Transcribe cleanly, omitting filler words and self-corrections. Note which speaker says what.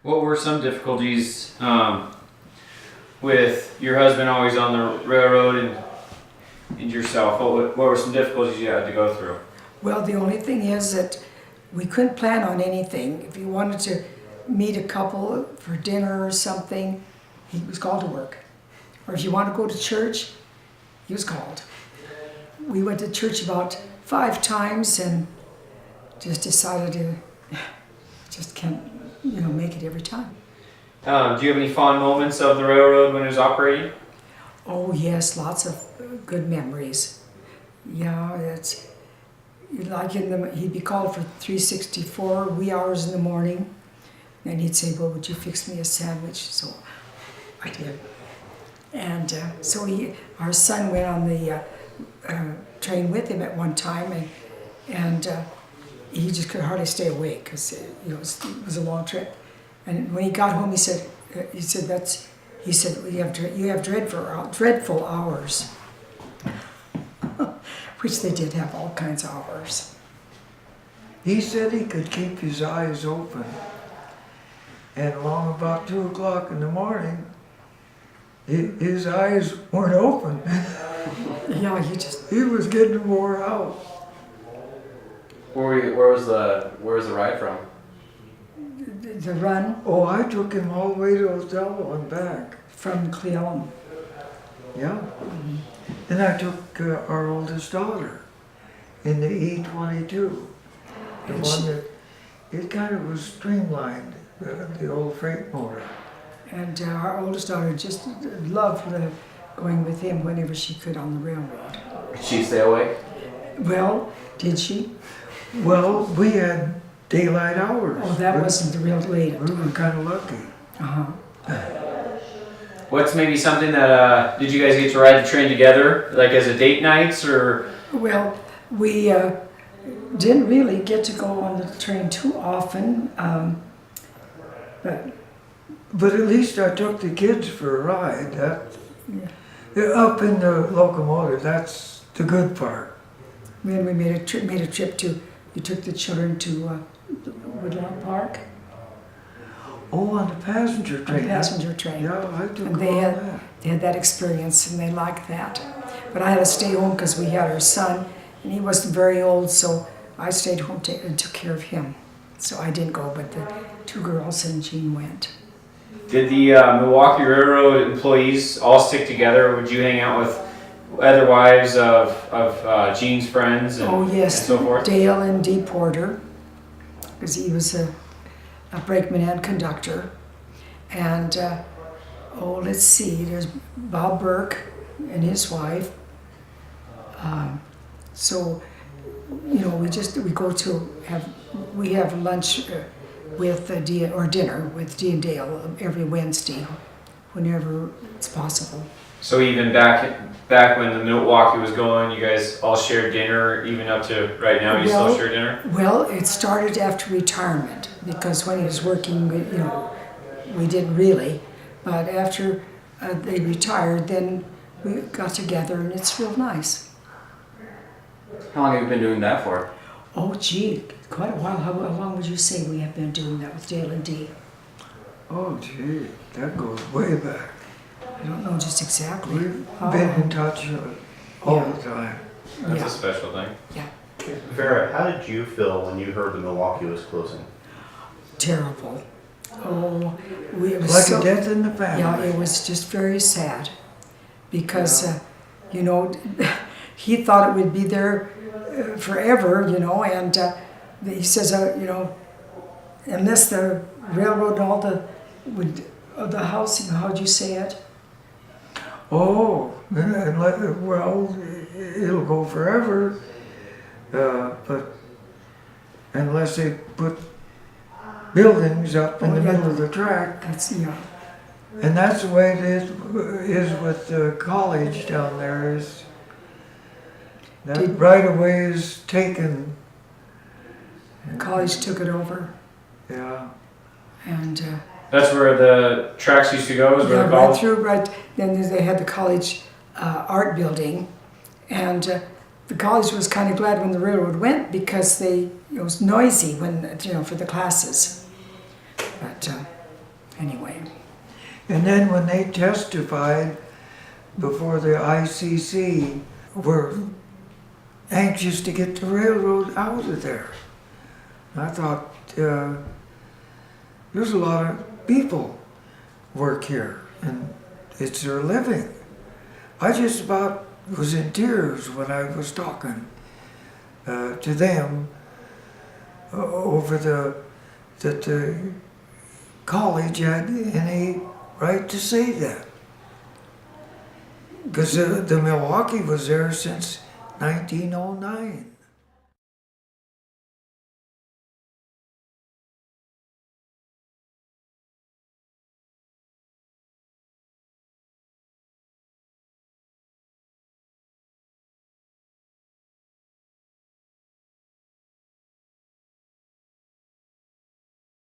Speaker 1: What were some difficulties with your husband always on the railroad and yourself? What were some difficulties you had to go through?
Speaker 2: Well, the only thing is that we couldn't plan on anything. If you wanted to meet a couple for dinner or something, he was called to work. Or if you want to go to church, he was called. We went to church about 5 times and just decided to just can't, make it every time.
Speaker 1: Do you have any fond moments of the railroad when it was operating?
Speaker 2: Oh yes, lots of good memories. Yeah, it's like he'd be called for 364 wee hours in the morning, and he'd say, "Well, would you fix me a sandwich?" So I did, and so our son went on the train with him at one time, and he just could hardly stay awake because it was a long trip. And when he got home, he said you have dreadful hours, which they did have all kinds of hours.
Speaker 3: He said he could keep his eyes open, and along about 2 o'clock in the morning, his eyes weren't open.
Speaker 2: Yeah,
Speaker 3: He was getting wore out.
Speaker 1: Where was the ride from?
Speaker 2: the run
Speaker 3: Oh, I took him all the way to Othello and back.
Speaker 2: from Cleon.
Speaker 3: Yeah. And I took our oldest daughter in the E22, the
Speaker 2: And
Speaker 3: one that it kind of was streamlined, the old freight motor.
Speaker 2: And our oldest daughter just loved going with him whenever she could on the railroad.
Speaker 1: Did she stay awake?
Speaker 2: Well, did she?
Speaker 3: Well, we had daylight hours.
Speaker 2: Oh, that wasn't the real late.
Speaker 3: We were kind of lucky.
Speaker 2: Uh-huh.
Speaker 1: What's maybe something that, did you guys get to ride the train together, like as a date nights, or?
Speaker 2: Well, we didn't really get to go on the train too often,
Speaker 3: But at least I took the kids for a ride.
Speaker 2: Yeah.
Speaker 3: They're up in the locomotive, that's the good part.
Speaker 2: Then we made a trip to, you took the children to Woodlawn Park,
Speaker 3: Oh, on the passenger
Speaker 2: on
Speaker 3: train.
Speaker 2: a passenger train.
Speaker 3: Yeah, I took
Speaker 2: And
Speaker 3: all that.
Speaker 2: they had that experience and they liked that. But I had to stay home because we had our son and he wasn't very old, so I stayed home and took care of him. So I didn't go, but the 2 girls and Jean went.
Speaker 1: Did the Milwaukee Railroad employees all stick together? Would you hang out with other wives of Jean's friends and,
Speaker 2: Oh yes,
Speaker 1: and so forth?
Speaker 2: Dale and Dee Porter, because he was a brakeman and conductor. And let's see, there's Bob Burke and his wife. So, we have lunch with dinner with Dee and Dale every Wednesday, whenever it's possible.
Speaker 1: So even back when the Milwaukee was going, you guys all shared dinner, even up to right now. You still share dinner?
Speaker 2: Well, it started after retirement because when he was working, we didn't really. But after they retired, then we got together, and it's real nice.
Speaker 1: How long have you been doing that for?
Speaker 2: Oh, gee, quite a while. How long would you say we have been doing that with Dale and Dee?
Speaker 3: Oh, gee, that goes way back.
Speaker 2: I don't know just exactly.
Speaker 3: We've
Speaker 2: how
Speaker 3: been
Speaker 2: long.
Speaker 3: in touch all
Speaker 2: Yeah.
Speaker 3: the time.
Speaker 1: That's
Speaker 2: Yeah.
Speaker 1: a special thing.
Speaker 2: Yeah,
Speaker 4: Vera, how did you feel when you heard the Milwaukee was closing?
Speaker 2: terrible. Oh, it was
Speaker 3: Like
Speaker 2: so,
Speaker 3: a death in the family.
Speaker 2: yeah, it was just very sad because, he thought it would be there forever, and he says, unless the railroad and all the housing, how'd you say it?
Speaker 3: Oh, well, it'll go forever, but unless they put buildings up in the middle of the track.
Speaker 2: That's,
Speaker 3: And that's the way it is with the college down there. Is that right away is taken.
Speaker 2: college took it over,
Speaker 3: Yeah.
Speaker 2: and
Speaker 1: That's where the tracks used to go. Is where
Speaker 2: yeah,
Speaker 1: the
Speaker 2: right
Speaker 1: college.
Speaker 2: through, then they had the college art building, and the college was kind of glad when the railroad went because it was noisy when, for the classes. But anyway.
Speaker 3: And then when they testified before the ICC, were anxious to get the railroad out of there. I thought, there's a lot of people work here, and it's their living. I just about was in tears when I was talking to them over that the college had any right to say that. Because the Milwaukee was there since 1909.